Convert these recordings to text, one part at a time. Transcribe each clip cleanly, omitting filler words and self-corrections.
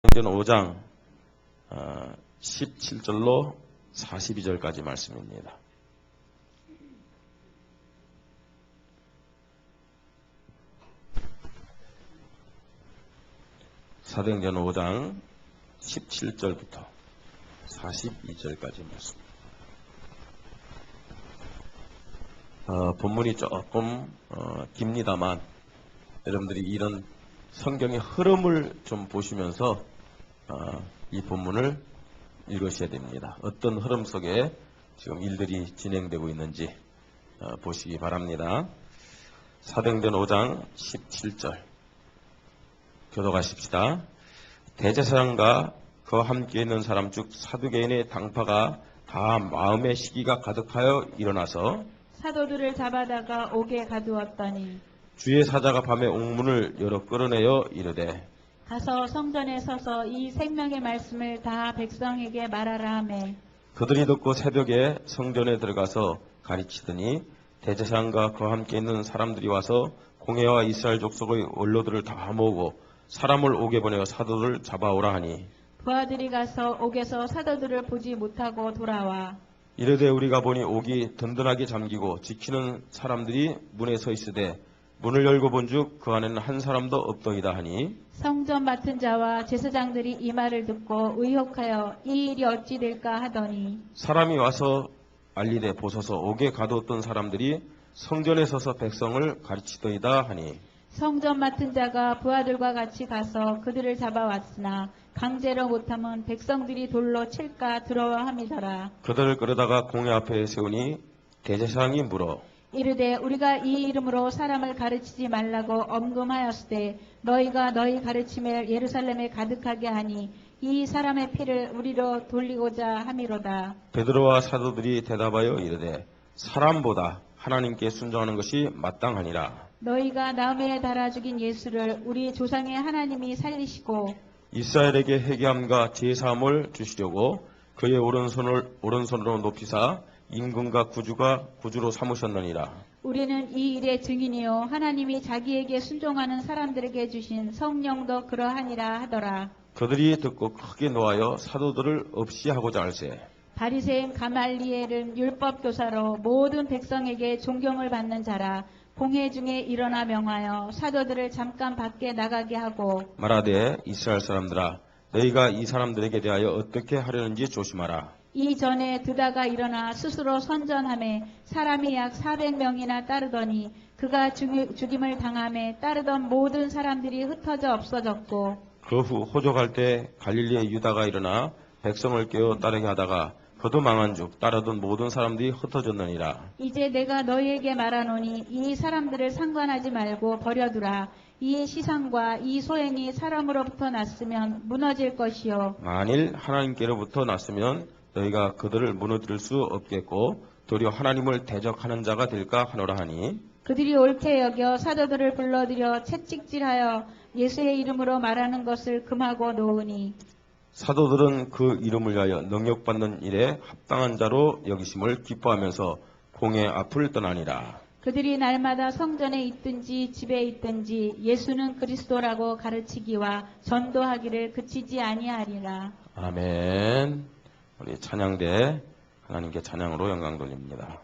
사도행전 5장 17절로 42절까지 말씀입니다. 사도행전 5장 17절부터 42절까지 말씀. 본문이 조금 깁니다만 여러분들이 이런 성경의 흐름을 좀 보시면서 이 본문을 읽으셔야 됩니다. 어떤 흐름 속에 지금 일들이 진행되고 있는지 보시기 바랍니다. 사도행전 5장 17절 교독하십시다. 대제사장과 그와 함께 있는 사람 즉 사두개인의 당파가 다 마음의 시기가 가득하여 일어나서 사도들을 잡아다가 옥에 가두었더니 주의 사자가 밤에 옥문을 열어 끌어내어 이르되 가서 성전에 서서 이 생명의 말씀을 다 백성에게 말하라 하매 그들이 듣고 새벽에 성전에 들어가서 가르치더니 대제사장과 그와 함께 있는 사람들이 와서 공회와 이스라엘 족속의 원로들을 다 모으고 사람을 옥에 보내어 사도를 잡아오라 하니 부하들이 가서 옥에서 사도들을 보지 못하고 돌아와 이르되 우리가 보니 옥이 든든하게 잠기고 지키는 사람들이 문에 서 있으되 문을 열고 본즉 그 안에는 한 사람도 없더이다 하니 성전 맡은 자와 제사장들이 이 말을 듣고 의혹하여 이 일이 어찌 될까 하더니 사람이 와서 알리되 보소서 옥에 가두었던 사람들이 성전에 서서 백성을 가르치더이다 하니 성전 맡은 자가 부하들과 같이 가서 그들을 잡아왔으나 강제로 못하면 백성들이 돌로 칠까 두려워함이더라. 그들을 끌어다가 공회 앞에 세우니 대제사장이 물어 이르되 우리가 이 이름으로 사람을 가르치지 말라고 엄금하였으되 너희가 너희 가르침을 예루살렘에 가득하게 하니 이 사람의 피를 우리로 돌리고자 함이로다. 베드로와 사도들이 대답하여 이르되 사람보다 하나님께 순종하는 것이 마땅하니라. 너희가 나음에 달아 죽인 예수를 우리 조상의 하나님이 살리시고 이스라엘에게 회개함과 제사함을 주시려고 그의 오른손으로 높이사 임금과 구주로 삼으셨느니라. 우리는 이 일의 증인이요 하나님이 자기에게 순종하는 사람들에게 주신 성령도 그러하니라 하더라. 그들이 듣고 크게 노하여 사도들을 없이 하고자 할세 바리새인 가말리엘은 율법 교사로 모든 백성에게 존경을 받는 자라. 공회 중에 일어나 명하여 사도들을 잠깐 밖에 나가게 하고 말하되 이스라엘 사람들아 너희가 이 사람들에게 대하여 어떻게 하려는지 조심하라. 이전에 드다가 일어나 스스로 선전하매 사람이 약 400명이나 따르더니 그가 죽임을 당함에 따르던 모든 사람들이 흩어져 없어졌고 그 후 호족할 때 갈릴리의 유다가 일어나 백성을 깨어 따르게 하다가 그도 망한즉 따르던 모든 사람들이 흩어졌느니라. 이제 내가 너희에게 말하노니 이 사람들을 상관하지 말고 버려두라. 이 시상과 이 소행이 사람으로부터 났으면 무너질 것이요 만일 하나님께로부터 났으면 너희가 그들을 무너뜨릴 수 없겠고 도리어 하나님을 대적하는 자가 될까 하노라 하니 그들이 옳게 여겨 사도들을 불러들여 채찍질하여 예수의 이름으로 말하는 것을 금하고 놓으니 사도들은 그 이름을 위하여 능력받는 일에 합당한 자로 여기심을 기뻐하면서 공회 앞을 떠나니라. 그들이 날마다 성전에 있든지 집에 있든지 예수는 그리스도라고 가르치기와 전도하기를 그치지 아니하리라. 아멘. 우리 찬양대 하나님께 찬양으로 영광 돌립니다.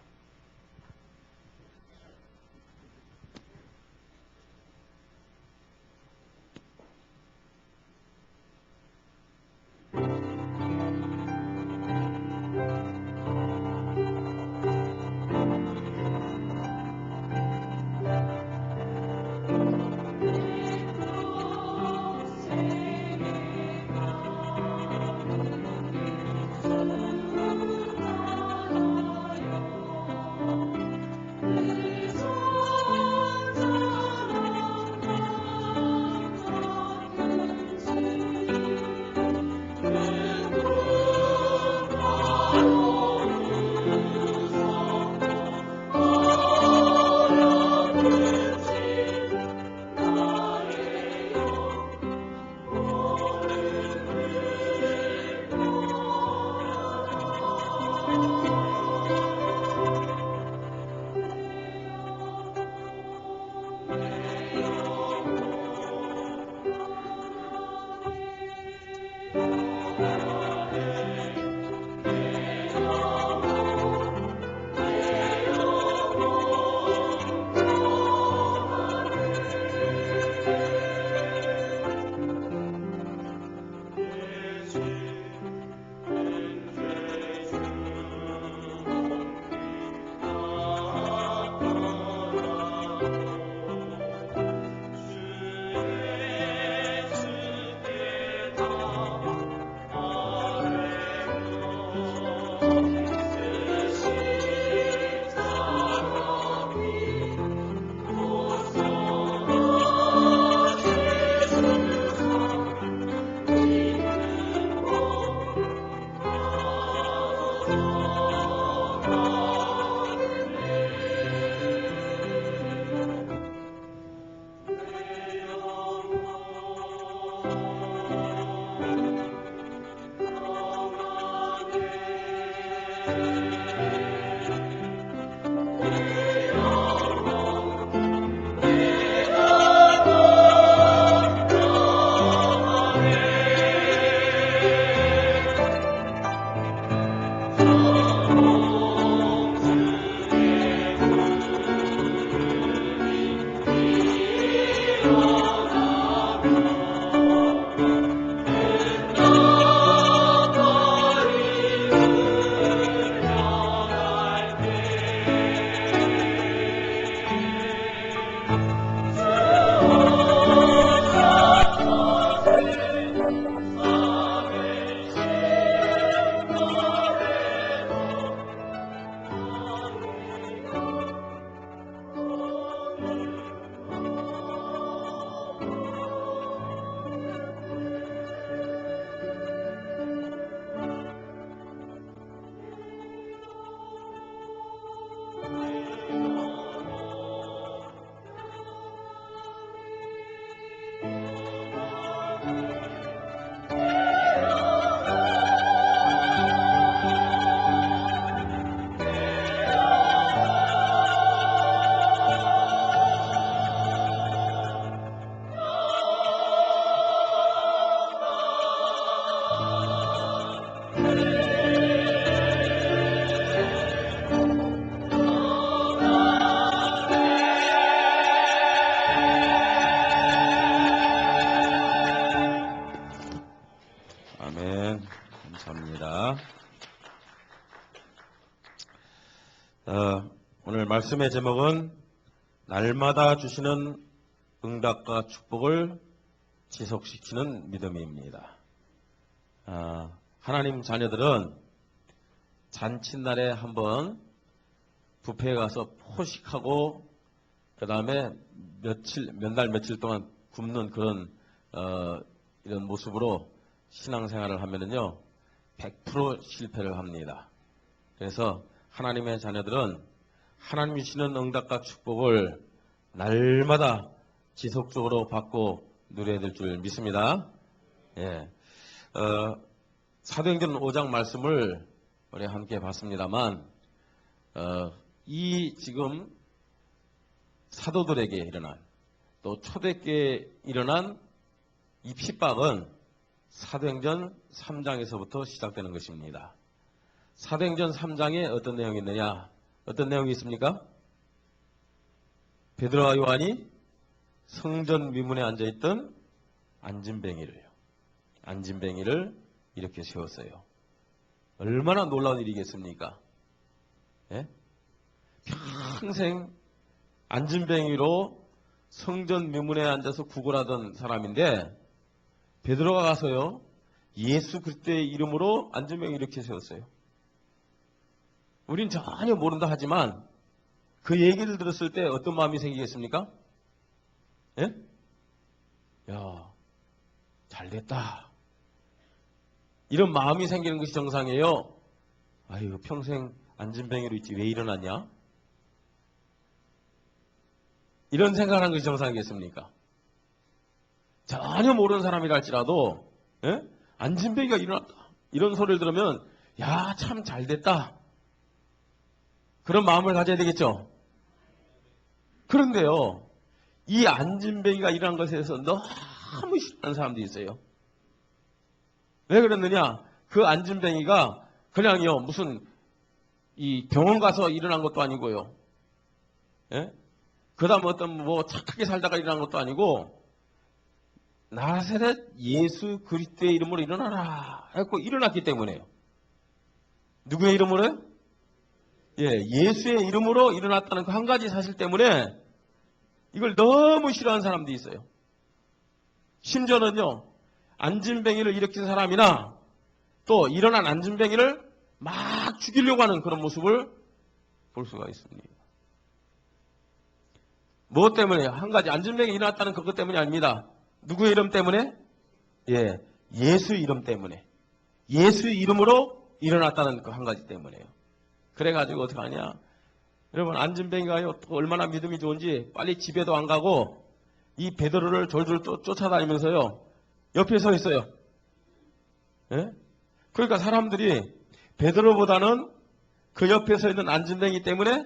아멘. 감사합니다. 오늘 말씀의 제목은 날마다 주시는 응답과 축복을 지속시키는 믿음입니다. 하나님 자녀들은 잔칫날에 한번 뷔페에 가서 포식하고 그 다음에 몇 날 며칠 동안 굶는 그런 이런 모습으로 신앙생활을 하면은요 100% 실패를 합니다. 그래서 하나님의 자녀들은 하나님이 주시는 응답과 축복을 날마다 지속적으로 받고 누려야 될 줄 믿습니다. 예. 사도행전 5장 말씀을 우리 함께 봤습니다만 이 지금 사도들에게 일어난 또 초대교회에 일어난 이 핍박은 사도행전 3장에서부터 시작되는 것입니다. 사도행전 3장에 어떤 내용이 있느냐? 어떤 내용이 있습니까? 베드로와 요한이 성전 미문에 앉아있던 안진뱅이를 이렇게 세웠어요. 얼마나 놀라운 일이겠습니까? 예? 평생 안진뱅이로 성전 미문에 앉아서 구걸하던 사람인데 베드로가 가서요 예수 그리스도의 이름으로 안진뱅이 이렇게 세웠어요. 우린 전혀 모른다 하지만 그 얘기를 들었을 때 어떤 마음이 생기겠습니까? 예? 야, 잘됐다. 이런 마음이 생기는 것이 정상이에요. 아이고 평생 안진뱅이로 있지 왜 일어났냐? 이런 생각하는 것이 정상이겠습니까? 전혀 모르는 사람이라 할지라도 안진뱅이가 일어났다. 이런 소리를 들으면 야, 참 잘됐다. 그런 마음을 가져야 되겠죠. 그런데요. 이 안진뱅이가 일어난 것에 대해서 너무 싫어하는 사람들이 있어요. 왜 그랬느냐? 그 안진뱅이가 그냥요 무슨 이 병원 가서 일어난 것도 아니고요. 예? 그다음 어떤 뭐 착하게 살다가 일어난 것도 아니고 나사렛 예수 그리스도의 이름으로 일어나라 했고 일어났기 때문에요. 누구의 이름으로요? 예, 예수의 이름으로 일어났다는 그 한 가지 사실 때문에 이걸 너무 싫어하는 사람들이 있어요. 심지어는요 안진뱅이를 일으킨 사람이나 또 일어난 안진뱅이를 막 죽이려고 하는 그런 모습을 볼 수가 있습니다. 무엇 때문에? 한 가지 안진뱅이 일어났다는 그것 때문이 아닙니다. 누구의 이름 때문에? 예, 예수 이름 때문에. 예수 이름으로 일어났다는 그 한 가지 때문에요. 그래가지고 어떻게 하냐? 여러분 안진뱅이가요 얼마나 믿음이 좋은지 빨리 집에도 안 가고 이 베드로를 졸졸 쫓아다니면서요 옆에 서 있어요. 예? 그러니까 사람들이 베드로보다는 그 옆에 서 있는 안진뱅이 때문에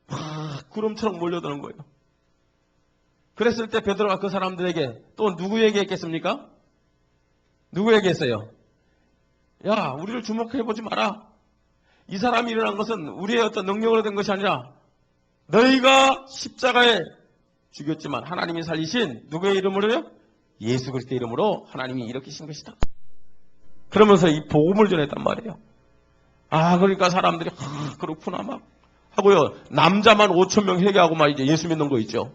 막 구름처럼 몰려드는 거예요. 그랬을 때 베드로가 그 사람들에게 또 누구에게 했겠습니까? 누구에게 했어요? 야, 우리를 주목해보지 마라. 이 사람이 일어난 것은 우리의 어떤 능력으로 된 것이 아니라 너희가 십자가에 죽였지만 하나님이 살리신 누구의 이름으로요? 예수 그리스도의 이름으로 하나님이 일으키신 것이다. 그러면서 이 복음을 전했단 말이에요. 그러니까 사람들이 그렇구나 막 하고요. 남자만 5,000명 회개하고 막 이제 예수 믿는 거 있죠.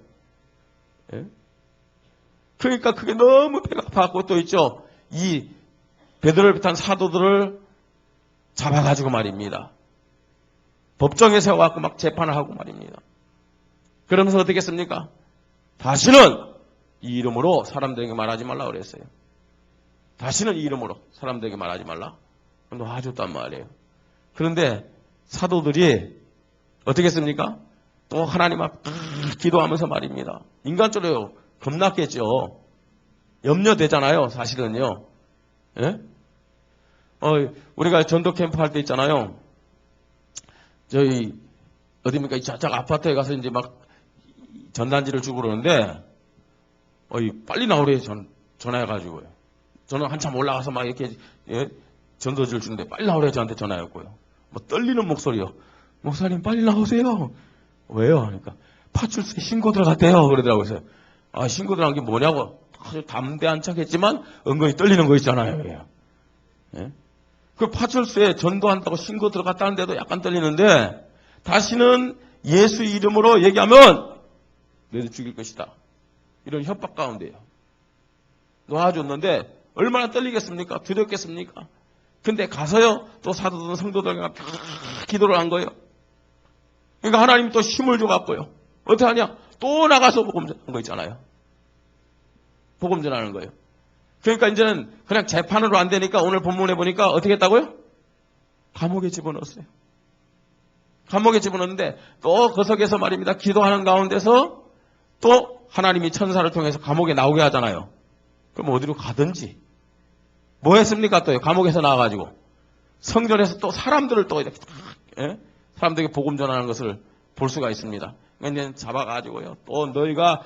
예? 그러니까 그게 너무 배가 아팠고 또 있죠. 이 베드로를 비롯한 사도들을 잡아가지고 말입니다. 법정에 세워갖고 막 재판을 하고 말입니다. 그러면서 어떻게 했습니까? 다시는 이 이름으로 사람들에게 말하지 말라 그랬어요. 다시는 이 이름으로 사람들에게 말하지 말라. 놔줬단 말이에요. 그런데 사도들이 어떻게 했습니까? 또 하나님 앞 기도하면서 말입니다. 인간적으로 겁났겠죠. 염려되잖아요. 사실은요. 예? 우리가 전도 캠프 할 때 있잖아요. 저희 어디입니까? 이 저쪽 아파트에 가서 이제 막 전단지를 주고 그러는데 빨리 나오래 전화해가지고요. 저는 한참 올라가서 막 이렇게 전도지를 주는데 빨리 나오래 저한테 전화했고요. 뭐 떨리는 목소리요. 목사님 빨리 나오세요. 왜요? 그러니까 파출소에 신고 들어갔대요. 그러더라고요. 그래서 신고 들어간 게 뭐냐고 아주 담대한 척 했지만 은근히 떨리는 거 있잖아요. 예? 그 파출소에 전도한다고 신고 들어갔다는데도 약간 떨리는데 다시는 예수 이름으로 얘기하면 너희들 죽일 것이다. 이런 협박 가운데요. 놓아줬는데 얼마나 떨리겠습니까? 두렵겠습니까? 근데 가서요, 또 사도든 성도들과 기도를 한 거예요. 그러니까 하나님이 또 힘을 줘갖고요. 어떻게 하냐? 또 나가서 복음 전하는 거 있잖아요. 복음 전하는 거예요. 그러니까 이제는 그냥 재판으로 안 되니까 오늘 본문에 보니까 어떻게 했다고요? 감옥에 집어넣었어요. 감옥에 집어넣는데 또 그 속에서 말입니다. 기도하는 가운데서 또 하나님이 천사를 통해서 감옥에 나오게 하잖아요. 그럼 어디로 가든지. 뭐 했습니까? 또요. 감옥에서 나와가지고. 성전에서 또 사람들을 또 이렇게 사람들에게 복음 전하는 것을 볼 수가 있습니다. 그러니까 잡아가지고요. 또 너희가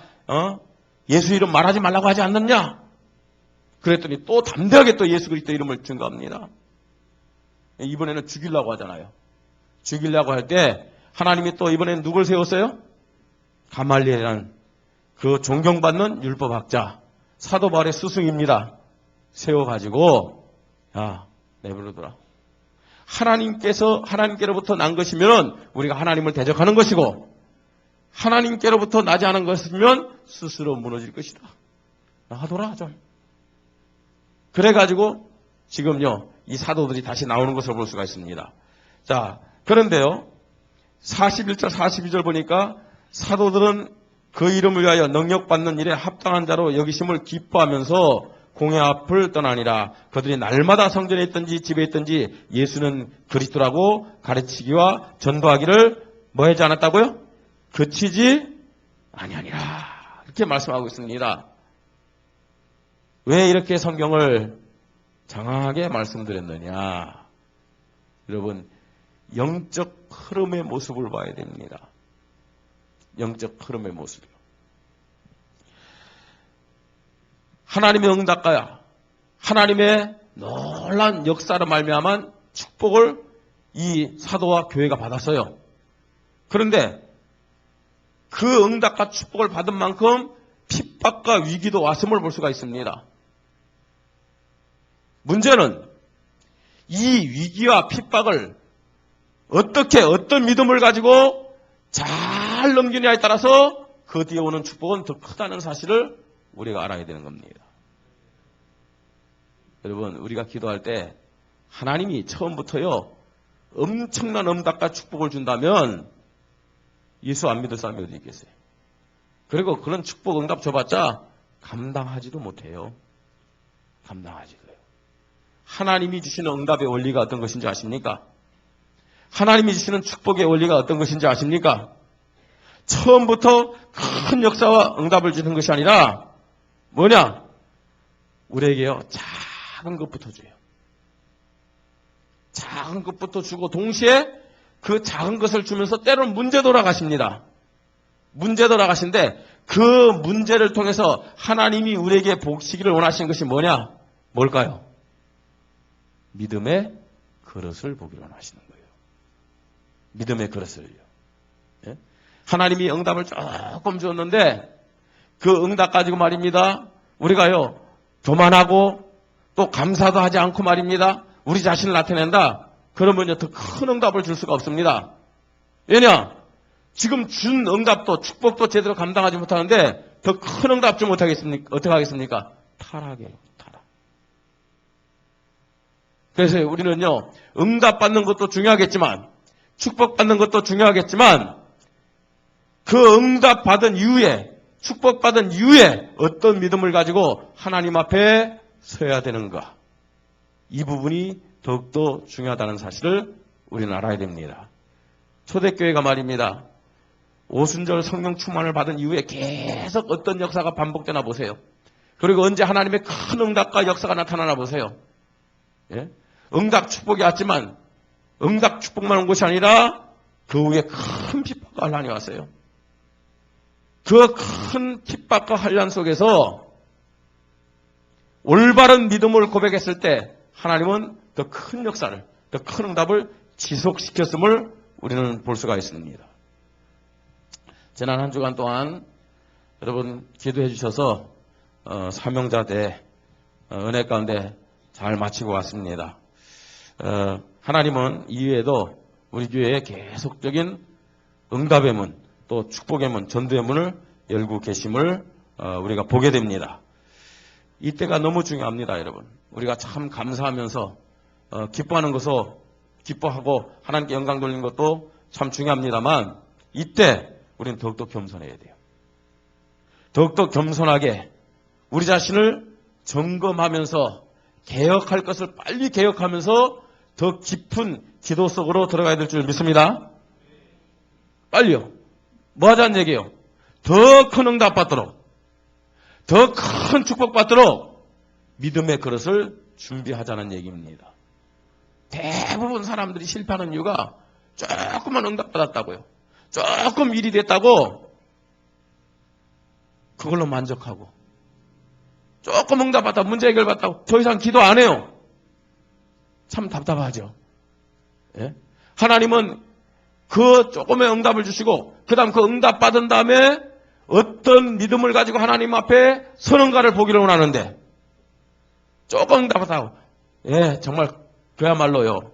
예수 이름 말하지 말라고 하지 않느냐? 그랬더니 또 담대하게 또 예수 그리스도 이름을 증거합니다. 이번에는 죽이려고 하잖아요. 죽이려고 할 때 하나님이 또 이번에는 누굴 세웠어요? 가말리엘이라는 그 존경받는 율법학자 사도 바울의 스승입니다. 세워가지고 야 내버려둬라. 하나님께로부터 난 것이면 우리가 하나님을 대적하는 것이고 하나님께로부터 나지 않은 것이면 스스로 무너질 것이다. 놔둬라 좀. 그래가지고 지금요 이 사도들이 다시 나오는 것을 볼 수가 있습니다. 자 그런데요 41절 42절 보니까 사도들은 그 이름을 위하여 능력받는 일에 합당한 자로 여기심을 기뻐하면서 공회 앞을 떠나니라. 그들이 날마다 성전에 있든지 집에 있든지 예수는 그리스도라고 가르치기와 전도하기를 뭐 하지 않았다고요? 그치지 아니하니라. 이렇게 말씀하고 있습니다. 왜 이렇게 성경을 장황하게 말씀드렸느냐? 여러분 영적 흐름의 모습을 봐야 됩니다. 영적 흐름의 모습이요. 하나님의 응답가야 하나님의 놀라운 역사로 말미암은 축복을 이 사도와 교회가 받았어요. 그런데 그 응답과 축복을 받은 만큼 핍박과 위기도 왔음을 볼 수가 있습니다. 문제는 이 위기와 핍박을 어떻게 어떤 믿음을 가지고 잘 넘기냐에 따라서 그 뒤에 오는 축복은 더 크다는 사실을 우리가 알아야 되는 겁니다. 여러분 우리가 기도할 때 하나님이 처음부터요 엄청난 응답과 축복을 준다면 예수 안 믿을 사람이 어디 있겠어요? 그리고 그런 축복 응답 줘봤자 감당하지도 못해요. 감당하지도요. 하나님이 주시는 응답의 원리가 어떤 것인지 아십니까? 하나님이 주시는 축복의 원리가 어떤 것인지 아십니까? 처음부터 큰 역사와 응답을 주는 것이 아니라 뭐냐? 우리에게요 작은 것부터 줘요. 작은 것부터 주고 동시에 그 작은 것을 주면서 때로는 문제 돌아가십니다. 문제 돌아가신데 그 문제를 통해서 하나님이 우리에게 복시기를 원하신 것이 뭐냐? 뭘까요? 믿음의 그릇을 보기를 원하시는 거예요. 믿음의 그릇을요. 예? 하나님이 응답을 조금 주었는데 그 응답 가지고 말입니다. 우리가요 교만하고 또 감사도 하지 않고 말입니다. 우리 자신을 나타낸다. 그러면요 더 큰 응답을 줄 수가 없습니다. 왜냐? 지금 준 응답도 축복도 제대로 감당하지 못하는데 더 큰 응답 좀 못하겠습니까? 어떻게 하겠습니까? 타락이에요. 타락. 그래서 우리는요 응답 받는 것도 중요하겠지만 축복받는 것도 중요하겠지만 그 응답 받은 이후에 축복받은 이후에 어떤 믿음을 가지고 하나님 앞에 서야 되는가? 이 부분이 더욱더 중요하다는 사실을 우리는 알아야 됩니다. 초대교회가 말입니다. 오순절 성령 충만을 받은 이후에 계속 어떤 역사가 반복되나 보세요. 그리고 언제 하나님의 큰 응답과 역사가 나타나나 보세요. 예? 응답 축복이 왔지만 응답 축복만 온 것이 아니라 그 후에 큰 핍박과 환란이 왔어요. 그 큰 핍박과 환란 속에서 올바른 믿음을 고백했을 때 하나님은 더 큰 역사를, 더 큰 응답을 지속시켰음을 우리는 볼 수가 있습니다. 지난 한 주간 동안 여러분 기도해 주셔서 사명자대 은혜 가운데 잘 마치고 왔습니다. 하나님은 이외에도 우리 교회에 계속적인 응답의 문, 또 축복의 문, 전도의 문을 열고 계심을 우리가 보게 됩니다. 이때가 너무 중요합니다, 여러분. 우리가 참 감사하면서 기뻐하는 것도 기뻐하고 하나님께 영광 돌리는 것도 참 중요합니다만 이때 우리는 더욱더 겸손해야 돼요. 더욱더 겸손하게 우리 자신을 점검하면서 개혁할 것을 빨리 개혁하면서 더 깊은 기도 속으로 들어가야 될 줄 믿습니다. 빨리요. 뭐 하자는 얘기예요? 더 큰 응답 받도록, 더 큰 축복 받도록 믿음의 그릇을 준비하자는 얘기입니다. 대부분 사람들이 실패하는 이유가 조금만 응답 받았다고요. 조금 일이 됐다고 그걸로 만족하고, 조금 응답 받다 문제 해결 받다고 더 이상 기도 안 해요. 참 답답하죠. 예? 하나님은 그 조금의 응답을 주시고 그 다음 그 응답 받은 다음에 어떤 믿음을 가지고 하나님 앞에 서는가를 보기를 원하는데 조금 응답 받다고 예 정말 그야말로요.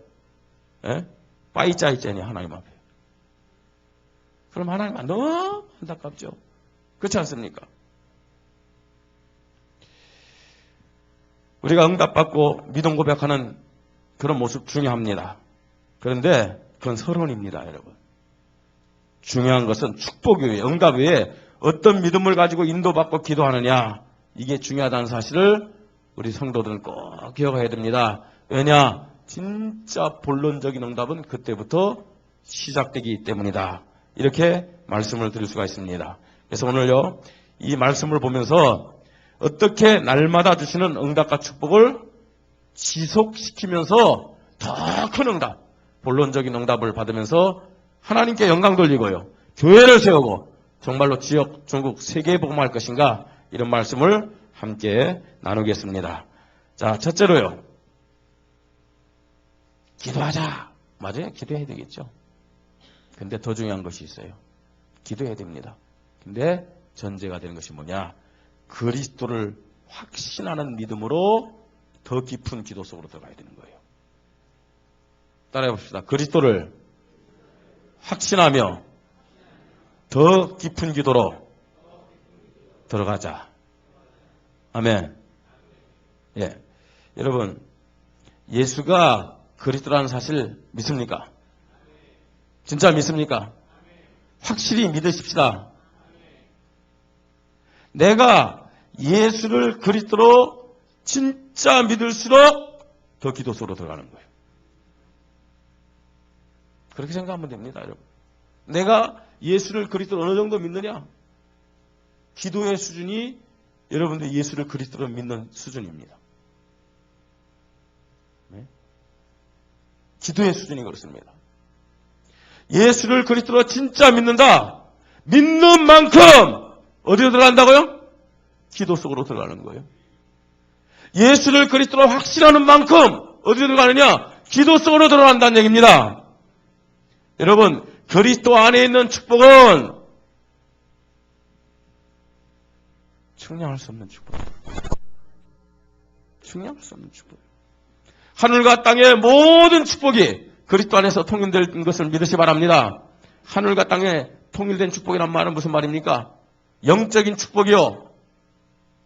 예? 빠이짜이짜니 하나님 앞에. 그럼 하나님은 너무 안타깝죠. 그렇지 않습니까? 우리가 응답받고 믿음 고백하는 그런 모습 중요합니다. 그런데 그건 서론입니다, 여러분. 중요한 것은 축복 외에, 응답 외에 어떤 믿음을 가지고 인도받고 기도하느냐, 이게 중요하다는 사실을 우리 성도들은 꼭 기억해야 됩니다. 왜냐? 진짜 본론적인 응답은 그때부터 시작되기 때문이다. 이렇게 말씀을 드릴 수가 있습니다. 그래서 오늘요, 이 말씀을 보면서 어떻게 날마다 주시는 응답과 축복을 지속시키면서 더 큰 응답, 본론적인 응답을 받으면서 하나님께 영광 돌리고요, 교회를 세우고 정말로 지역, 전국, 세계에 복음할 것인가, 이런 말씀을 함께 나누겠습니다. 자, 첫째로요, 기도하자. 맞아요. 기도해야 되겠죠. 근데 더 중요한 것이 있어요. 기도해야 됩니다. 근데 전제가 되는 것이 뭐냐? 그리스도를 확신하는 믿음으로 더 깊은 기도 속으로 들어가야 되는 거예요. 따라해 봅시다. 그리스도를 확신하며 더 깊은 기도로 들어가자. 아멘. 예. 여러분, 예수가 그리스도라는 사실 믿습니까? 진짜 믿습니까? 확실히 믿으십시다. 내가 예수를 그리스도로 진짜 믿을수록 더 기도 속으로 들어가는 거예요. 그렇게 생각하면 됩니다, 여러분. 내가 예수를 그리스도로 어느 정도 믿느냐? 기도의 수준이 여러분들 예수를 그리스도로 믿는 수준입니다. 네? 기도의 수준이 그렇습니다. 예수를 그리스도로 진짜 믿는다. 믿는 만큼 어디로 들어간다고요? 기도 속으로 들어가는 거예요. 예수를 그리스도로 확신하는 만큼 어디로 들어가느냐? 기도 속으로 들어간다는 얘기입니다. 여러분, 그리스도 안에 있는 축복은 측량할 수 없는 축복이에요. 측량할 수 없는 축복. 하늘과 땅의 모든 축복이 그리스도 안에서 통일된 것을 믿으시 바랍니다. 하늘과 땅에 통일된 축복이란 말은 무슨 말입니까? 영적인 축복이요.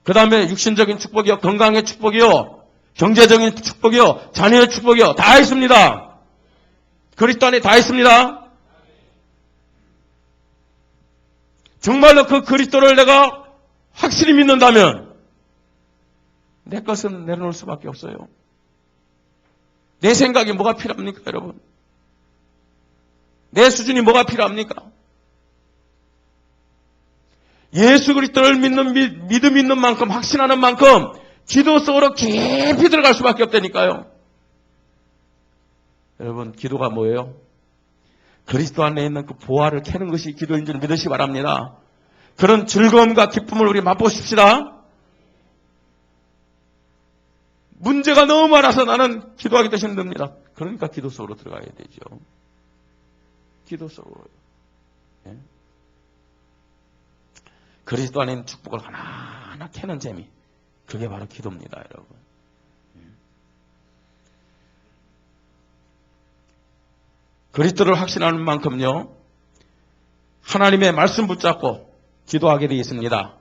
그 다음에 육신적인 축복이요. 건강의 축복이요. 경제적인 축복이요. 자녀의 축복이요. 다 있습니다. 그리스도 안에 다 있습니다. 정말로 그 그리스도를 내가 확실히 믿는다면 내 것은 내려놓을 수밖에 없어요. 내 생각이 뭐가 필요합니까, 여러분? 내 수준이 뭐가 필요합니까? 예수 그리스도를 믿는 믿음 있는 만큼, 확신하는 만큼 기도 속으로 깊이 들어갈 수밖에 없다니까요. 여러분, 기도가 뭐예요? 그리스도 안에 있는 그 보화를 캐는 것이 기도인 줄 믿으시기 바랍니다. 그런 즐거움과 기쁨을 우리 맛보십시다. 문제가 너무 많아서 나는 기도하기도 힘듭니다. 그러니까 기도 속으로 들어가야 되죠. 기도 속으로요. 예? 그리스도 안에 있는 축복을 하나하나 캐는 재미. 그게 바로 기도입니다, 여러분. 그리스도를 확신하는 만큼요, 하나님의 말씀 붙잡고 기도하게 되어 있습니다.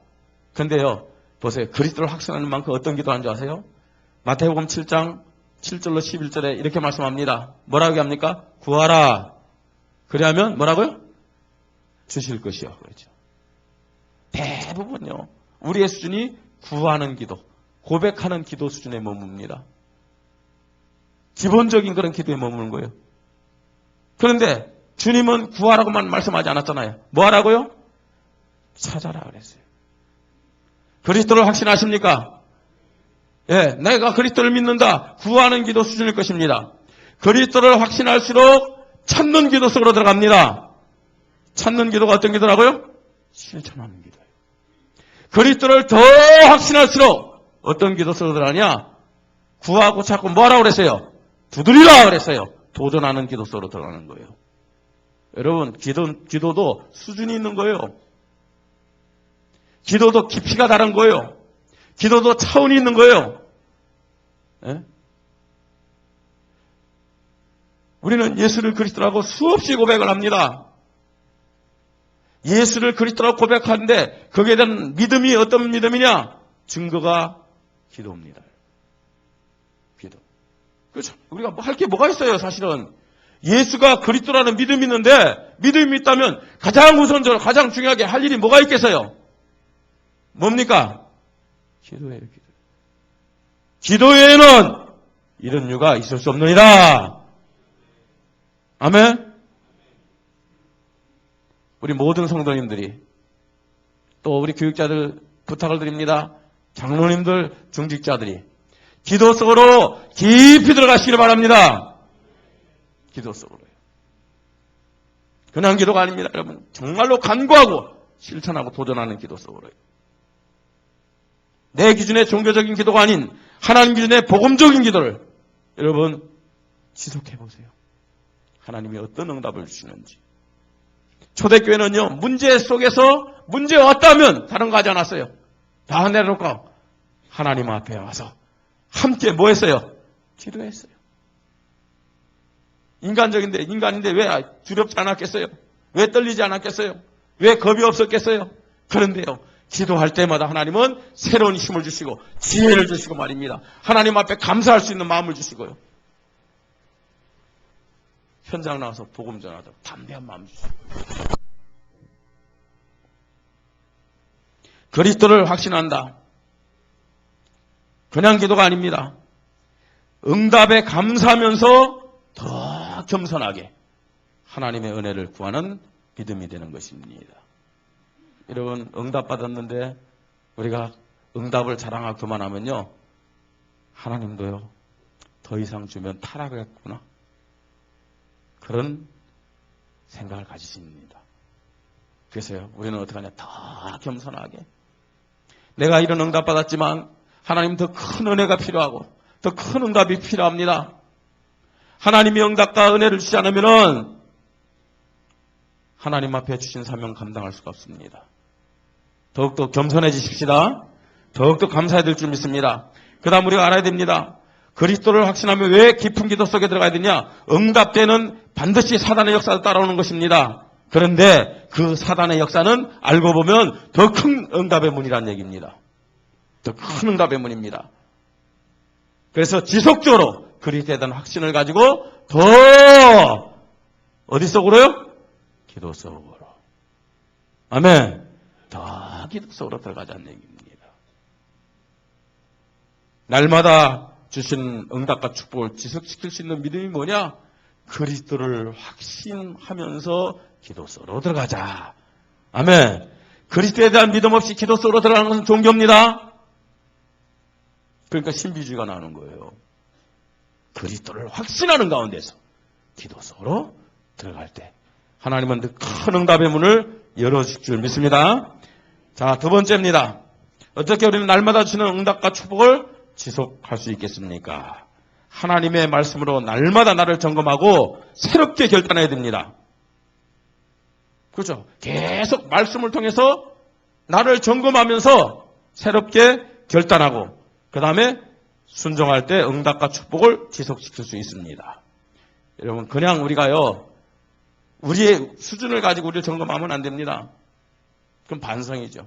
근데요, 보세요. 그리스도를 확신하는 만큼 어떤 기도하는 줄 아세요? 마태복음 7장 7절로 11절에 이렇게 말씀합니다. 뭐라고 합니까? 구하라. 그래야면 뭐라고요? 주실 것이요. 그렇죠. 대부분요, 우리의 수준이 구하는 기도, 고백하는 기도 수준에 머뭅니다. 기본적인 그런 기도에 머무는 거예요. 그런데 주님은 구하라고만 말씀하지 않았잖아요. 뭐 하라고요? 찾아라 그랬어요. 그리스도를 확신하십니까? 예, 내가 그리스도를 믿는다. 구하는 기도 수준일 것입니다. 그리스도를 확신할수록 찾는 기도 속으로 들어갑니다. 찾는 기도가 어떤 기도라고요? 실천하는 기도예요. 그리스도를 더 확신할수록 어떤 기도 속으로 들어가냐? 구하고 찾고 뭐 하라고 그랬어요? 두드리라 그랬어요. 도전하는 기도 속으로 들어가는 거예요. 여러분, 기도도 수준이 있는 거예요. 기도도 깊이가 다른 거예요. 기도도 차원이 있는 거예요. 예? 우리는 예수를 그리스도라고 수없이 고백을 합니다. 예수를 그리스도라고 고백하는데 거기에 대한 믿음이 어떤 믿음이냐? 증거가 기도입니다. 기도. 그렇죠. 우리가 뭐 할 게 뭐가 있어요, 사실은. 예수가 그리스도라는 믿음이 있는데 믿음이 있다면 가장 우선적으로 가장 중요하게 할 일이 뭐가 있겠어요? 뭡니까? 기도예요, 기도. 기도 외에는 이런 이유가 있을 수 없느니라. 아멘? 우리 모든 성도님들이 또 우리 교육자들 부탁을 드립니다. 장로님들, 중직자들이 기도 속으로 깊이 들어가시기를 바랍니다. 기도 속으로요. 그냥 기도가 아닙니다, 여러분. 정말로 간구하고 실천하고 도전하는 기도 속으로요. 내 기준의 종교적인 기도가 아닌 하나님 기준의 복음적인 기도를 여러분 지속해 보세요. 하나님이 어떤 응답을 주시는지. 초대교회는요, 문제 속에서 문제가 왔다면 다른 거 하지 않았어요. 다 내려놓고 하나님 앞에 와서 함께 뭐 했어요? 기도했어요. 인간인데 왜 두렵지 않았겠어요? 왜 떨리지 않았겠어요? 왜 겁이 없었겠어요? 그런데요, 기도할 때마다 하나님은 새로운 힘을 주시고 지혜를 주시고 말입니다. 하나님 앞에 감사할 수 있는 마음을 주시고요. 현장 나와서 복음 전하다 담대한 마음 주시고. 그리스도를 확신한다. 그냥 기도가 아닙니다. 응답에 감사하면서 더 겸손하게 하나님의 은혜를 구하는 믿음이 되는 것입니다. 여러분, 응답 받았는데 우리가 응답을 자랑하고 그만하면요, 하나님도요, 더 이상 주면 타락하겠구나, 그런 생각을 가지십니다. 그래서요, 우리는 어떻게 하냐, 더 겸손하게 내가 이런 응답 받았지만 하나님 더 큰 은혜가 필요하고 더 큰 응답이 필요합니다. 하나님이 응답과 은혜를 주지 않으면은 하나님 앞에 주신 사명 감당할 수가 없습니다. 더욱더 겸손해지십시다. 더욱더 감사해야 될 줄 믿습니다. 그 다음 우리가 알아야 됩니다. 그리스도를 확신하면 왜 깊은 기도 속에 들어가야 되냐? 응답되는 반드시 사단의 역사가 따라오는 것입니다. 그런데 그 사단의 역사는 알고 보면 더 큰 응답의 문이라는 얘기입니다. 더 큰 응답의 문입니다. 그래서 지속적으로 그리스도에 대한 확신을 가지고 더 어디 속으로요? 기도 속으로. 아멘. 더 기도 속으로 들어가자는 얘기입니다. 날마다 주신 응답과 축복을 지속시킬 수 있는 믿음이 뭐냐? 그리스도를 확신하면서 기도 속으로 들어가자. 아멘. 그리스도에 대한 믿음 없이 기도 속으로 들어가는 것은 종교입니다. 그러니까 신비주의가 나오는 거예요. 그리스도를 확신하는 가운데서 기도 속으로 들어갈 때 하나님은 큰 응답의 문을 열어주실 줄 믿습니다. 자, 두 번째입니다. 어떻게 우리는 날마다 주는 응답과 축복을 지속할 수 있겠습니까? 하나님의 말씀으로 날마다 나를 점검하고 새롭게 결단해야 됩니다. 그렇죠? 계속 말씀을 통해서 나를 점검하면서 새롭게 결단하고 그 다음에 순종할 때 응답과 축복을 지속시킬 수 있습니다. 여러분, 그냥 우리가요, 우리의 수준을 가지고 우리를 점검하면 안 됩니다. 그럼 반성이죠.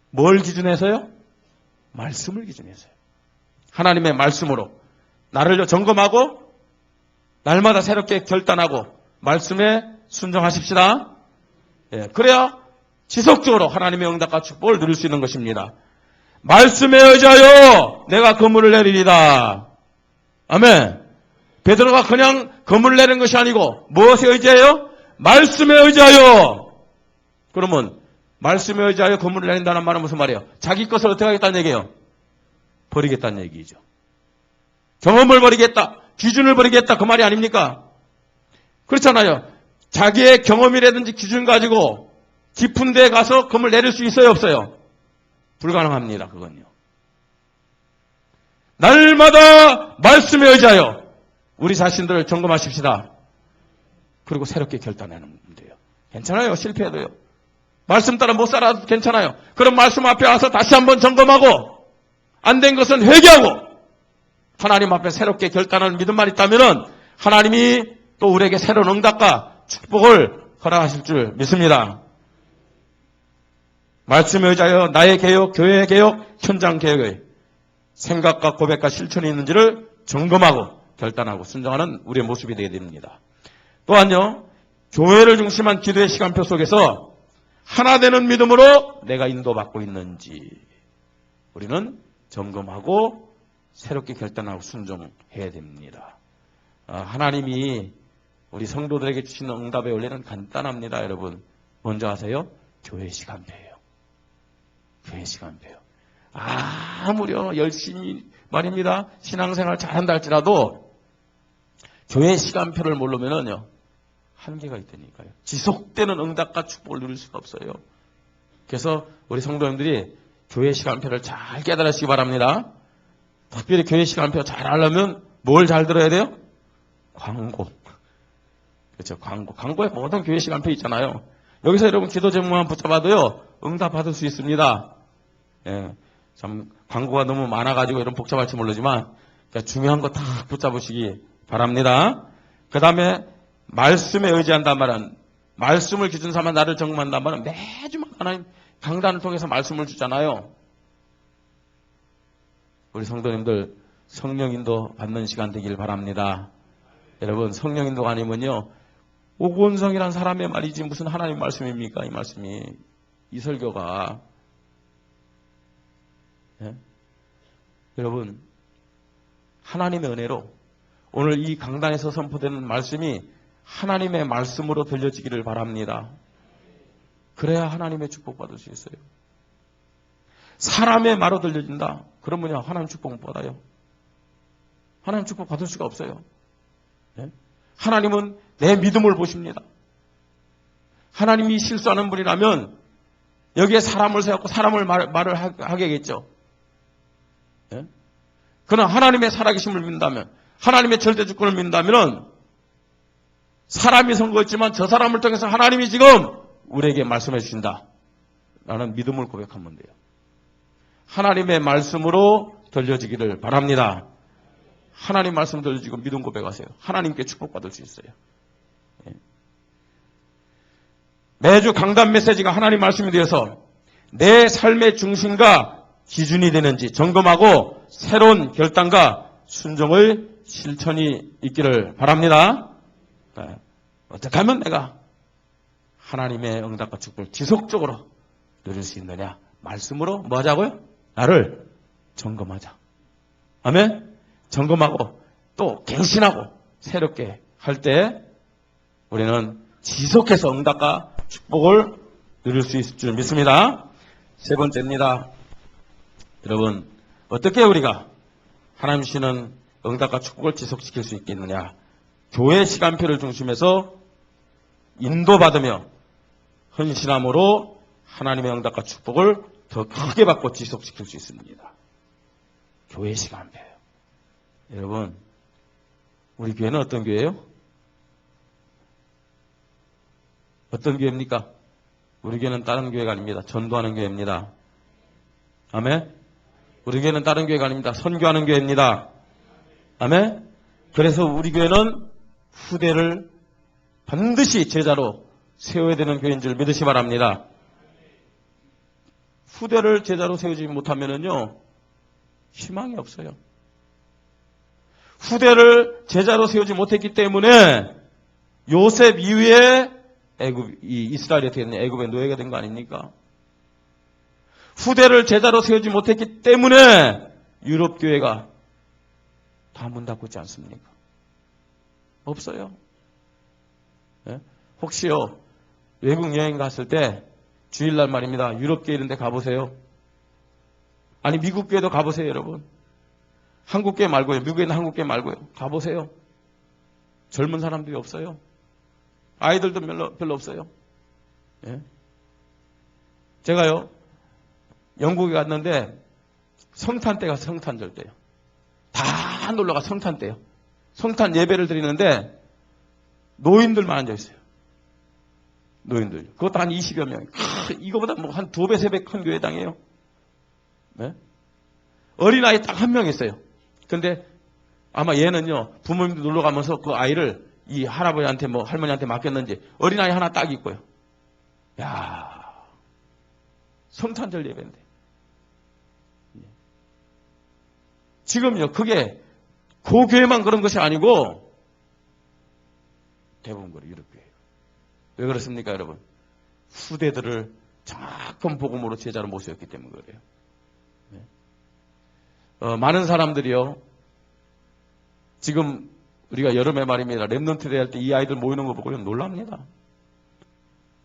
뭘 기준해서요? 말씀을 기준해서요. 하나님의 말씀으로 나를 점검하고 날마다 새롭게 결단하고 말씀에 순종하십시다. 예, 그래야 지속적으로 하나님의 응답과 축복을 누릴 수 있는 것입니다. 말씀에 의지하여 내가 건물을 내리리다. 아멘. 베드로가 그냥 건물을 내린 것이 아니고 무엇에 의지하여? 말씀에 의지하여. 그러면 말씀에 의지하여 건물을 내린다는 말은 무슨 말이에요? 자기 것을 어떻게 하겠다는 얘기예요? 버리겠다는 얘기죠. 경험을 버리겠다. 기준을 버리겠다. 그 말이 아닙니까? 그렇잖아요. 자기의 경험이라든지 기준 가지고 깊은 데에 가서 건물 내릴 수 있어요? 없어요? 불가능합니다. 그건요. 날마다 말씀에 의지하여 우리 자신들을 점검하십시다. 그리고 새롭게 결단하는 돼요. 괜찮아요. 실패해도요. 말씀 따라 못 살아도 괜찮아요. 그럼 말씀 앞에 와서 다시 한번 점검하고 안 된 것은 회개하고 하나님 앞에 새롭게 결단하는 믿음만 있다면 하나님이 또 우리에게 새로운 응답과 축복을 허락하실 줄 믿습니다. 말씀에 의지하여 나의 개혁, 교회의 개혁, 현장 개혁의 생각과 고백과 실천이 있는지를 점검하고 결단하고 순종하는 우리의 모습이 되어야 됩니다. 또한요, 교회를 중심한 기도의 시간표 속에서 하나 되는 믿음으로 내가 인도받고 있는지 우리는 점검하고 새롭게 결단하고 순종해야 됩니다. 하나님이 우리 성도들에게 주시는 응답의 원리는 간단합니다. 여러분 먼저 아세요? 교회 시간표예요. 교회 시간표요. 아무리 열심히 말입니다. 신앙생활 잘한다 할지라도 교회 시간표를 모르면은요 한계가 있다니까요. 지속되는 응답과 축복을 누릴 수가 없어요. 그래서 우리 성도님들이 교회 시간표를 잘 깨달으시기 바랍니다. 특별히 교회 시간표 잘 알려면 뭘 잘 들어야 돼요? 광고. 그렇죠. 광고에 모든 교회 시간표 있잖아요. 여기서 여러분 기도 제목만 붙잡아도요 응답 받을 수 있습니다. 예, 참 광고가 너무 많아가지고 이런 복잡할지 모르지만 중요한 거 다 붙잡으시기 바랍니다. 그 다음에 말씀에 의지한단 말은 말씀을 기준 삼아 나를 점검한단 말은 매주 하나님 강단을 통해서 말씀을 주잖아요. 우리 성도님들 성령 인도 받는 시간 되길 바랍니다. 여러분 성령 인도가 아니면요 오곤성이란 사람의 말이지 무슨 하나님 말씀입니까? 이 말씀이 이 설교가 예? 여러분 하나님의 은혜로 오늘 이 강단에서 선포되는 말씀이 하나님의 말씀으로 들려지기를 바랍니다. 그래야 하나님의 축복 받을 수 있어요. 사람의 말로 들려진다. 그러면요 하나님 축복 못 받아요. 하나님 축복 받을 수가 없어요. 예? 하나님은 내 믿음을 보십니다. 하나님이 실수하는 분이라면 여기에 사람을 세웠고 사람을 말을 하겠죠. 예? 그러나 하나님의 살아계심을 믿는다면 하나님의 절대 주권을 믿는다면 사람이 선거했지만 저 사람을 통해서 하나님이 지금 우리에게 말씀해 주신다. 라는 믿음을 고백하면 돼요. 하나님의 말씀으로 들려지기를 바랍니다. 하나님 말씀 들려지고 믿음 고백하세요. 하나님께 축복받을 수 있어요. 예. 매주 강단 메시지가 하나님 말씀이 되어서 내 삶의 중심과 기준이 되는지 점검하고 새로운 결단과 순종의 실천이 있기를 바랍니다. 네. 어떻게 하면 내가 하나님의 응답과 축복을 지속적으로 누릴 수 있느냐? 말씀으로 뭐 하자고요? 나를 점검하자. 아멘? 점검하고 또 갱신하고 새롭게 할 때 우리는 지속해서 응답과 축복을 누릴 수 있을 줄 믿습니다. 세 번째입니다. 여러분 어떻게 우리가 하나님 주시는 응답과 축복을 지속시킬 수 있겠느냐? 교회 시간표를 중심해서 인도받으며 헌신함으로 하나님의 응답과 축복을 더 크게 받고 지속시킬 수 있습니다. 교회 시간표예요. 여러분 우리 교회는 어떤 교회예요? 어떤 교회입니까? 우리 교회는 다른 교회가 아닙니다. 전도하는 교회입니다. 아멘? 우리 교회는 다른 교회가 아닙니다. 선교하는 교회입니다. 아멘? 그래서 우리 교회는 후대를 반드시 제자로 세워야 되는 교회인 줄 믿으시 바랍니다. 후대를 제자로 세우지 못하면요 희망이 없어요. 후대를 제자로 세우지 못했기 때문에 요셉 이후에 이스라엘이 어떻게 됐냐? 애굽의 노예가 된 거 아닙니까? 후대를 제자로 세우지 못했기 때문에 유럽 교회가 다 문 닫고 있지 않습니까? 없어요. 예? 혹시요 외국 여행 갔을 때 주일날 말입니다. 유럽 교회 이런 데 가보세요. 아니 미국 교회도 가보세요, 여러분. 한국 교회 말고요. 미국에 있는 한국 교회 말고요. 가보세요. 젊은 사람들이 없어요. 아이들도 별로 없어요. 예? 제가요 영국에 갔는데 성탄 때가 성탄절 때요. 다 놀러가 성탄 때요. 성탄 예배를 드리는데 노인들만 앉아 있어요. 노인들. 그것도 한 20여 명. 이거보다 뭐 한 2배, 3배 큰 교회당이에요. 네? 어린아이 딱 한 명 있어요. 근데 아마 얘는요, 부모님도 놀러 가면서 그 아이를 이 할아버지한테 뭐 할머니한테 맡겼는지 어린아이 하나 딱 있고요. 야, 성탄절 예배인데. 지금요, 그게 그 교회만 그런 것이 아니고 대부분 그래요, 유럽 교회예요. 왜 그렇습니까, 여러분? 후대들을 정확한 복음으로 제자로 모셨기 때문에 그래요. 네. 많은 사람들이요, 지금 우리가 여름에 말입니다. 랩넌트 대회 할 때 이 아이들 모이는 거 보고 놀랍니다.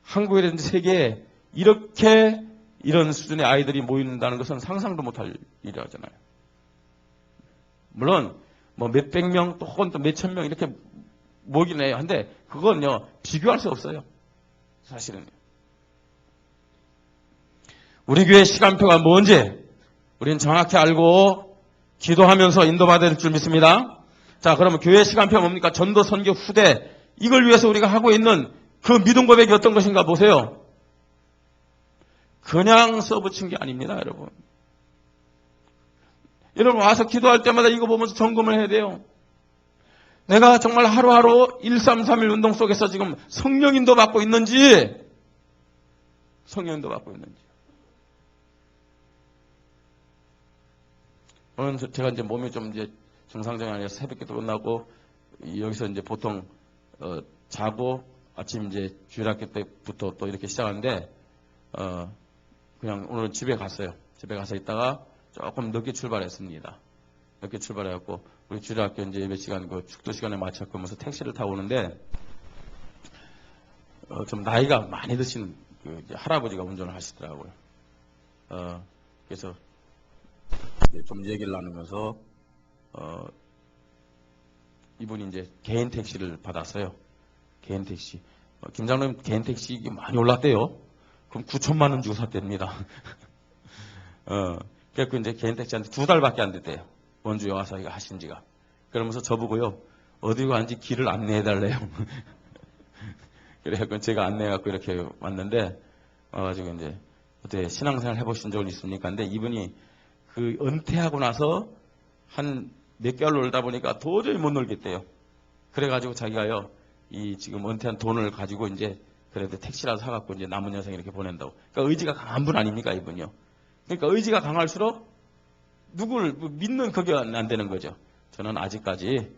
한국이라든지 세계에 이렇게 이런 수준의 아이들이 모인다는 것은 상상도 못할 일이라잖아요. 물론 뭐 몇백 명 또 혹은 또 몇천 명 이렇게 모이긴 해요. 한데 그건요 비교할 수 없어요. 사실은 우리 교회 시간표가 뭔지 우리는 정확히 알고 기도하면서 인도받아야 될 줄 믿습니다. 자, 그러면 교회 시간표가 뭡니까? 전도, 선교, 후대. 이걸 위해서 우리가 하고 있는 그 믿음 고백이 어떤 것인가 보세요. 그냥 써붙인 게 아닙니다, 여러분. 여러분 와서 기도할 때마다 이거 보면서 점검을 해야 돼요. 내가 정말 하루하루 1331 운동 속에서 지금 성령인도 받고 있는지, 성령인도 받고 있는지. 오늘 제가 이제 몸이 좀 이제 정상적이 아니라서 새벽기도 끝나고 여기서 이제 보통 자고 아침 이제 주일학교 때부터 또 이렇게 시작하는데 그냥 오늘 집에 갔어요. 집에 가서 있다가 조금 늦게 출발했습니다. 늦게 출발해갖고 우리 주일학교 이제 예배 시간 그 축도 시간에 맞춰가면서 택시를 타고 오는데 좀 나이가 많이 드신 그 이제 할아버지가 운전을 하시더라고요. 그래서 좀 얘기를 나누면서 이분이 이제 개인 택시를 받았어요. 개인 택시. 김 장로님 개인 택시 많이 올랐대요. 그럼 9천만 원 주고 샀답니다. 그래서 이제 개인 택시한테 2달밖에 안 됐대요. 원주에 와서 이거 하신 지가. 그러면서 저보고요. 어디로 가는지 길을 안내해달래요. 그래서 제가 안내해갖고 이렇게 왔는데, 와가지고 이제, 어떻게 신앙생활 해보신 적은 있습니까? 근데 이분이 그 은퇴하고 나서 한 몇 개월 놀다 보니까 도저히 못 놀겠대요. 그래가지고 자기가요, 이 지금 은퇴한 돈을 가지고 이제 그래도 택시라도 사갖고 이제 남은 여생 이렇게 보낸다고. 그러니까 의지가 강한 분 아닙니까, 이분이요. 그러니까 의지가 강할수록 누구를 믿는 그게 안 되는 거죠. 저는 아직까지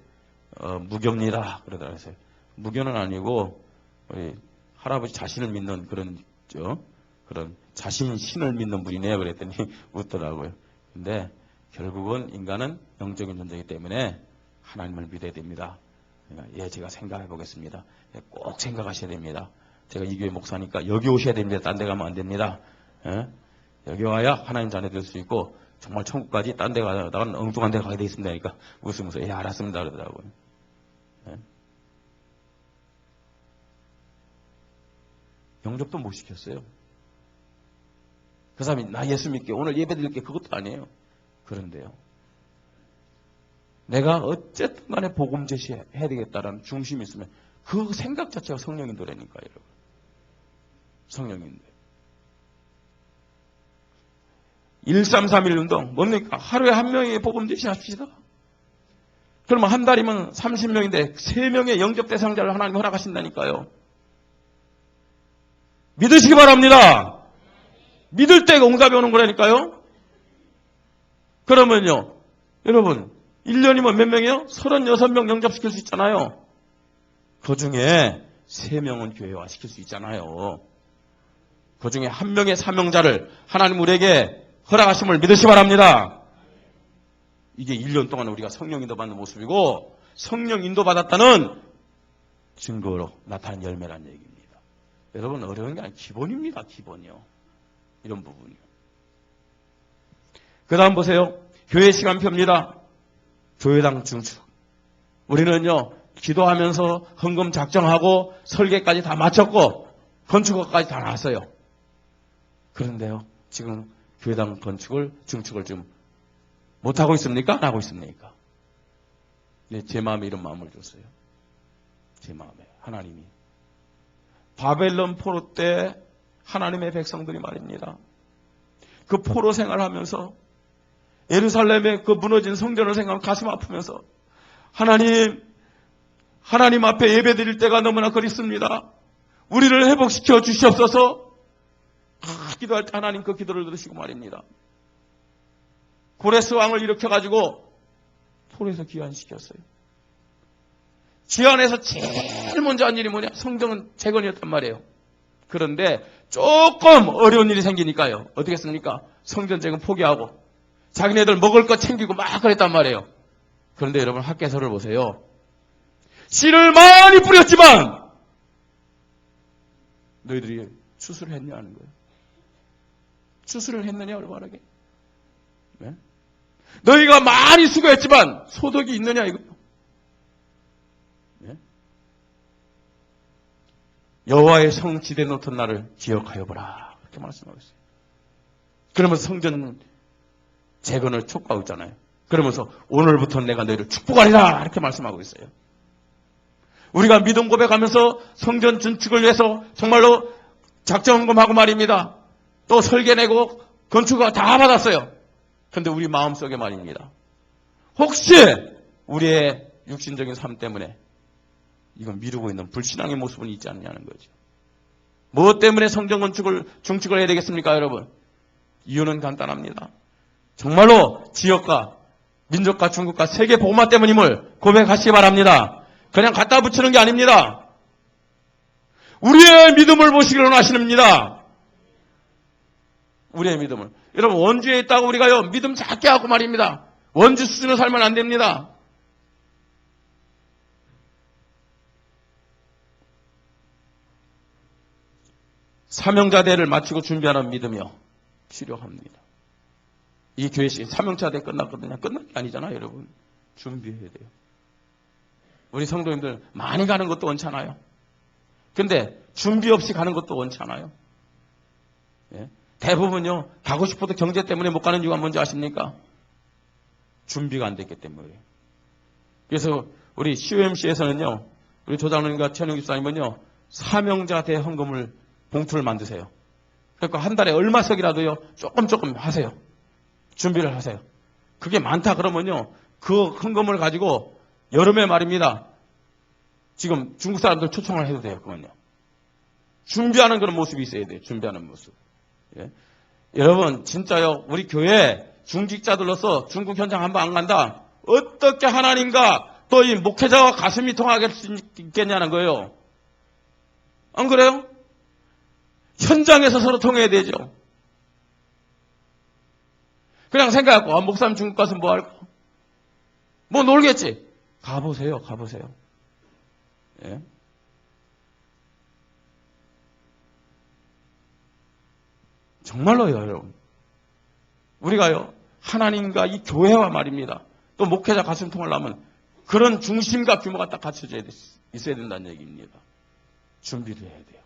무교입니다. 그러더라고요. 무교는 아니고 우리 할아버지 자신을 믿는 그런 자신 신을 믿는 분이네요. 그랬더니 웃더라고요. 근데 결국은 인간은 영적인 존재이기 때문에 하나님을 믿어야 됩니다. 예, 제가 생각해 보겠습니다. 예, 꼭 생각하셔야 됩니다. 제가 이 교회 목사니까 여기 오셔야 됩니다. 딴 데 가면 안 됩니다. 예? 여기 와야 하나님 자녀 될 수 있고 정말 천국까지 딴 데 가다가는 엉뚱한 데 가게 돼 있습니다. 그러니까 웃으면서 예, 알았습니다. 그러더라고요. 예? 영접도 못 시켰어요. 그 사람이 나 예수 믿게 오늘 예배 드릴게 그것도 아니에요. 그런데요. 내가 어쨌든 간에 복음 제시해야 되겠다라는 중심이 있으면 그 생각 자체가 성령인도라니까요. 여러분. 성령인도. 1331 운동 뭡니까? 하루에 한 명이 복음 제시합시다. 그러면 한 달이면 30명인데 3명의 영접 대상자를 하나님 허락하신다니까요. 믿으시기 바랍니다. 믿을 때가 응답이 오는 거라니까요. 그러면요, 여러분 1년이면 몇 명이요? 36명 영접시킬 수 있잖아요. 그 중에 3명은 교회화 시킬 수 있잖아요. 그 중에 1명의 사명자를 하나님 우리에게 허락하심을 믿으시기 바랍니다. 이게 1년 동안 우리가 성령 인도받는 모습이고, 성령 인도받았다는 증거로 나타난 열매란 얘기입니다. 여러분, 어려운 게 아니라 기본입니다. 기본이요. 이런 부분이요. 그 다음 보세요. 교회 시간표입니다. 교회당 중축. 우리는요, 기도하면서 헌금 작정하고 설계까지 다 마쳤고 건축까지 다 나왔어요. 그런데요, 지금 교회당 건축을, 중축을 좀 못하고 있습니까? 안 하고 있습니까? 네, 제 마음에 이런 마음을 줬어요. 제 마음에. 하나님이. 바벨론 포로 때 하나님의 백성들이 말입니다. 그 포로 생활하면서 예루살렘의 그 무너진 성전을 생각하면 가슴 아프면서 하나님 앞에 예배 드릴 때가 너무나 그립습니다. 우리를 회복시켜 주시옵소서. 기도할 때 하나님 그 기도를 들으시고 말입니다. 고레스 왕을 일으켜가지고 포로에서 귀환시켰어요. 귀환에서 제일 먼저 한 일이 뭐냐? 성전 재건이었단 말이에요. 그런데 조금 어려운 일이 생기니까요. 어떻게 했습니까? 성전 재건 포기하고 자기네들 먹을 거 챙기고 막 그랬단 말이에요. 그런데 여러분 학개서를 보세요. 씨를 많이 뿌렸지만 너희들이 추수를 했냐 하는 거예요. 추수를 했느냐 올바르게. 네? 너희가 많이 수고했지만 소득이 있느냐 이거예요. 네? 여호와의 성 지대 놓던 날을 기억하여 보라. 그렇게 말씀하고 있어요. 그러면서 성전 재건을 촉구하고 있잖아요. 그러면서 오늘부터 내가 너희를 축복하리라 이렇게 말씀하고 있어요. 우리가 믿음 고백하면서 성전 준축을 위해서 정말로 작정헌금하고 말입니다. 또 설계 내고 건축가 다 받았어요. 그런데 우리 마음속에 말입니다. 혹시 우리의 육신적인 삶 때문에 이건 미루고 있는 불신앙의 모습은 있지 않냐는 거죠. 무엇 때문에 성전 건축을 중축을 해야 되겠습니까, 여러분? 이유는 간단합니다. 정말로 지역과 민족과 중국과 세계 복음화 때문임을 고백하시기 바랍니다. 그냥 갖다 붙이는 게 아닙니다. 우리의 믿음을 보시기를 원하십니다. 우리의 믿음을. 여러분 원주에 있다고 우리가요 믿음 작게 하고 말입니다. 원주 수준으로 살면 안 됩니다. 사명자대를 마치고 준비하는 믿음이요 필요합니다. 이 교회식 사명자대 끝났거든요. 끝난 게 아니잖아요, 여러분. 준비해야 돼요. 우리 성도님들 많이 가는 것도 원치 않아요. 근데 준비 없이 가는 것도 원치 않아요. 예? 대부분요 가고 싶어도 경제 때문에 못 가는 이유가 뭔지 아십니까? 준비가 안 됐기 때문에. 그래서 우리 COMC에서는요 우리 조장로님과 최현웅 집사님은요 사명자 대헌금을 봉투를 만드세요. 그러니까 한 달에 얼마씩이라도요 조금 하세요. 준비를 하세요. 그게 많다 그러면요 그 헌금을 가지고 여름에 말입니다. 지금 중국 사람들 초청을 해도 돼요. 그건요. 준비하는 그런 모습이 있어야 돼요. 준비하는 모습. 예. 여러분 진짜요. 우리 교회 중직자들로서 중국 현장 한번 안 간다. 어떻게 하나님과 또 이 목회자와 가슴이 통하게 수 있겠냐는 거예요. 안 그래요? 현장에서 서로 통해야 되죠. 그냥 생각하고 목사님 중국 가서 뭐 할까? 뭐 놀겠지. 가보세요. 예? 정말로요, 여러분. 우리가요, 하나님과 이 교회와 말입니다. 또 목회자 가슴 통하려면 그런 중심과 규모가 딱 갖춰져 있어야 된다는 얘기입니다. 준비를 해야 돼요.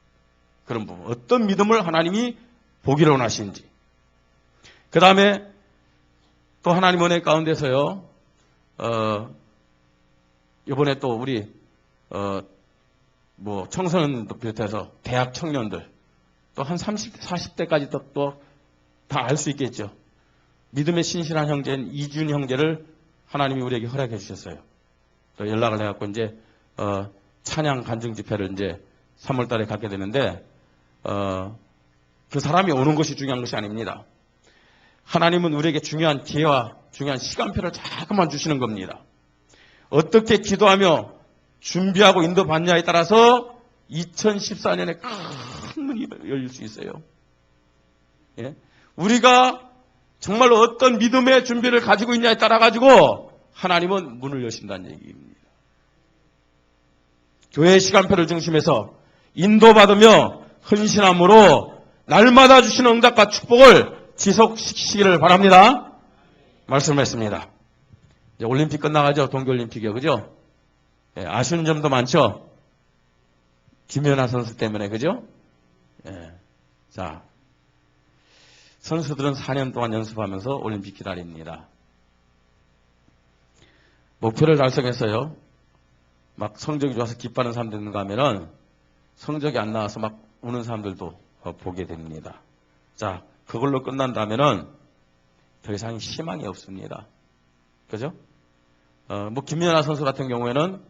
그런 부분. 어떤 믿음을 하나님이 보기를 원하시는지. 그 다음에 또 하나님 은혜 가운데서요, 이번에 또 우리, 청소년도 비롯해서 대학 청년들, 또 한 30, 40대까지 또 다 알 수 있겠죠. 믿음의 신실한 형제인 이준 형제를 하나님이 우리에게 허락해 주셨어요. 또 연락을 해갖고 이제 찬양 간증 집회를 이제 3월 달에 갖게 되는데 그 사람이 오는 것이 중요한 것이 아닙니다. 하나님은 우리에게 중요한 기회와 중요한 시간표를 자꾸만 주시는 겁니다. 어떻게 기도하며 준비하고 인도받냐에 따라서 2014년에 큰 문이 열릴 수 있어요. 예? 우리가 정말로 어떤 믿음의 준비를 가지고 있냐에 따라 가지고 하나님은 문을 여신다는 얘기입니다. 교회의 시간표를 중심해서 인도받으며 헌신함으로 날마다 주시는 응답과 축복을 지속시키시기를 바랍니다. 말씀했습니다. 이제 올림픽 끝나가죠. 동계올림픽이요. 그죠? 예, 아쉬운 점도 많죠? 김연아 선수 때문에, 그죠? 예. 자, 선수들은 4년 동안 연습하면서 올림픽 기다립니다. 목표를 달성했어요. 막 성적이 좋아서 기뻐하는 사람들 있는가 하면은 성적이 안 나와서 막 우는 사람들도 보게 됩니다. 자, 그걸로 끝난다면은 더 이상 희망이 없습니다. 그죠? 뭐 김연아 선수 같은 경우에는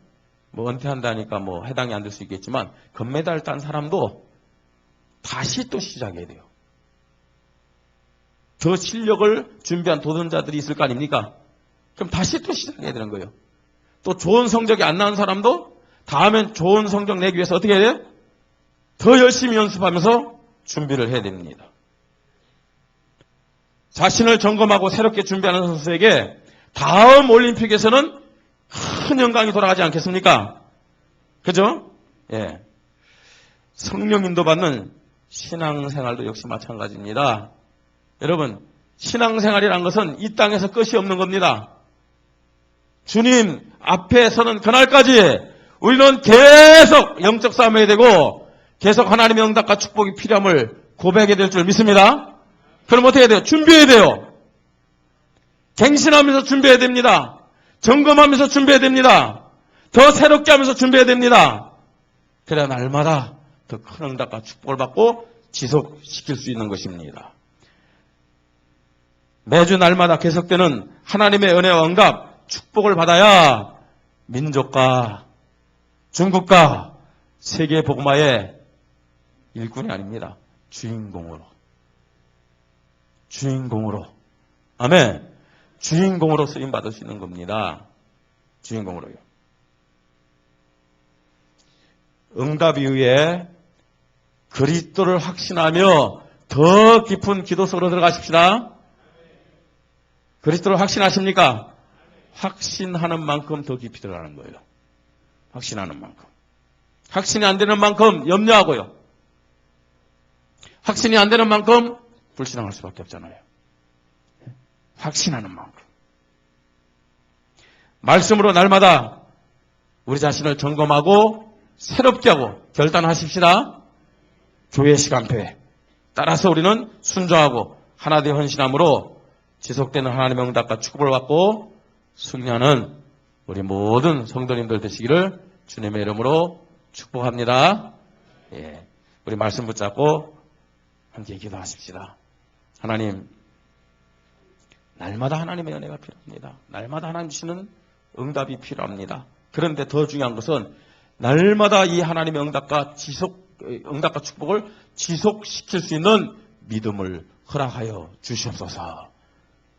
뭐 은퇴한다니까 뭐 해당이 안 될 수 있겠지만 금메달 딴 사람도 다시 또 시작해야 돼요. 더 실력을 준비한 도전자들이 있을 거 아닙니까? 그럼 다시 또 시작해야 되는 거예요. 또 좋은 성적이 안 나온 사람도 다음엔 좋은 성적 내기 위해서 어떻게 해야 돼요? 더 열심히 연습하면서 준비를 해야 됩니다. 자신을 점검하고 새롭게 준비하는 선수에게 다음 올림픽에서는 큰 영광이 돌아가지 않겠습니까? 그죠? 예. 성령 인도받는 신앙생활도 역시 마찬가지입니다. 여러분, 신앙생활이란 것은 이 땅에서 끝이 없는 겁니다. 주님 앞에 서는 그날까지 우리는 계속 영적 싸움을 해야 되고 계속 하나님의 응답과 축복이 필요함을 고백해야 될 줄 믿습니다. 그럼 어떻게 해야 돼요? 준비해야 돼요. 갱신하면서 준비해야 됩니다. 점검하면서 준비해야 됩니다. 더 새롭게 하면서 준비해야 됩니다. 그래야 날마다 더 큰 응답과 축복을 받고 지속시킬 수 있는 것입니다. 매주 날마다 계속되는 하나님의 은혜와 응답, 축복을 받아야 민족과 중국과 세계 복음화의 일꾼이 아닙니다. 주인공으로. 아멘. 주인공으로 쓰임 받을 수 있는 겁니다. 주인공으로요. 응답 이후에 그리스도를 확신하며 더 깊은 기도 속으로 들어가십시다. 그리스도를 확신하십니까? 확신하는 만큼 더 깊이 들어가는 거예요. 확신하는 만큼. 확신이 안 되는 만큼 염려하고요. 확신이 안 되는 만큼 불신앙할 수밖에 없잖아요. 확신하는 만큼. 말씀으로 날마다 우리 자신을 점검하고 새롭게 하고 결단하십시다. 교회 시간표에 따라서 우리는 순종하고 하나 되어 헌신함으로 지속되는 하나님의 응답과 축복을 받고 승리하는 우리 모든 성도님들 되시기를 주님의 이름으로 축복합니다. 예, 우리 말씀 붙잡고 함께 기도하십시다. 하나님, 날마다 하나님의 은혜가 필요합니다. 날마다 하나님 주시는 응답이 필요합니다. 그런데 더 중요한 것은 날마다 이 하나님의 응답과 축복을 지속시킬 수 있는 믿음을 허락하여 주시옵소서.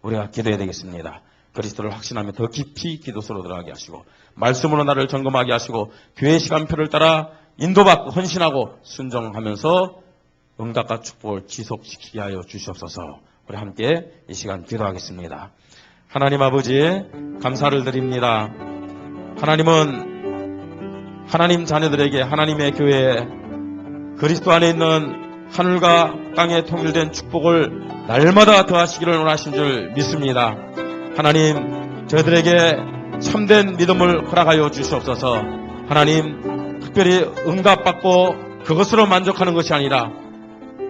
우리가 기도해야 되겠습니다. 그리스도를 확신하며 더 깊이 기도소로 들어가게 하시고 말씀으로 나를 점검하게 하시고 교회 시간표를 따라 인도받고 헌신하고 순종하면서 응답과 축복을 지속시키게 하여 주시옵소서. 우리 함께 이 시간 기도하겠습니다. 하나님 아버지 감사를 드립니다. 하나님은 하나님 자녀들에게 하나님의 교회에 그리스도 안에 있는 하늘과 땅에 통일된 축복을 날마다 더하시기를 원하신 줄 믿습니다. 하나님, 저희들에게 참된 믿음을 허락하여 주시옵소서. 하나님, 특별히 응답받고 그것으로 만족하는 것이 아니라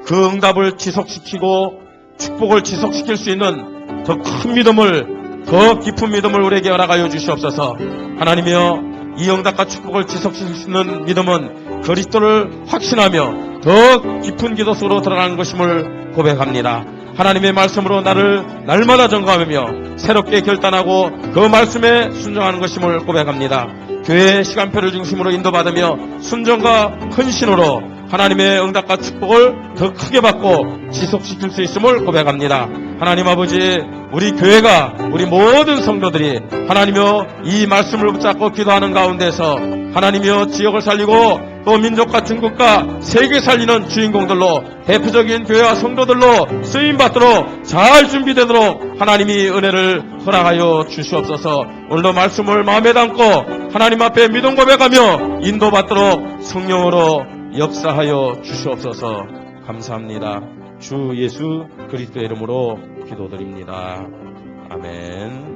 그 응답을 지속시키고 축복을 지속시킬 수 있는 더 큰 믿음을, 더 깊은 믿음을 우리에게 허락하여 주시옵소서. 하나님이여, 이 응답과 축복을 지속시킬 수 있는 믿음은 그리스도를 확신하며 더 깊은 기도 속으로 들어가는 것임을 고백합니다. 하나님의 말씀으로 나를 날마다 점검하며 새롭게 결단하고 그 말씀에 순종하는 것임을 고백합니다. 교회의 시간표를 중심으로 인도받으며 순종과 헌신으로 하나님의 응답과 축복을 더 크게 받고 지속시킬 수 있음을 고백합니다. 하나님 아버지, 우리 교회가, 우리 모든 성도들이 하나님여 이 말씀을 붙잡고 기도하는 가운데서 하나님여 지역을 살리고 또 민족과 중국과 세계 살리는 주인공들로 대표적인 교회와 성도들로 쓰임받도록 잘 준비되도록 하나님이 은혜를 허락하여 주시옵소서. 오늘도 말씀을 마음에 담고 하나님 앞에 믿음 고백하며 인도받도록 성령으로 역사하여 주시옵소서. 감사합니다. 주 예수 그리스도의 이름으로 기도드립니다. 아멘.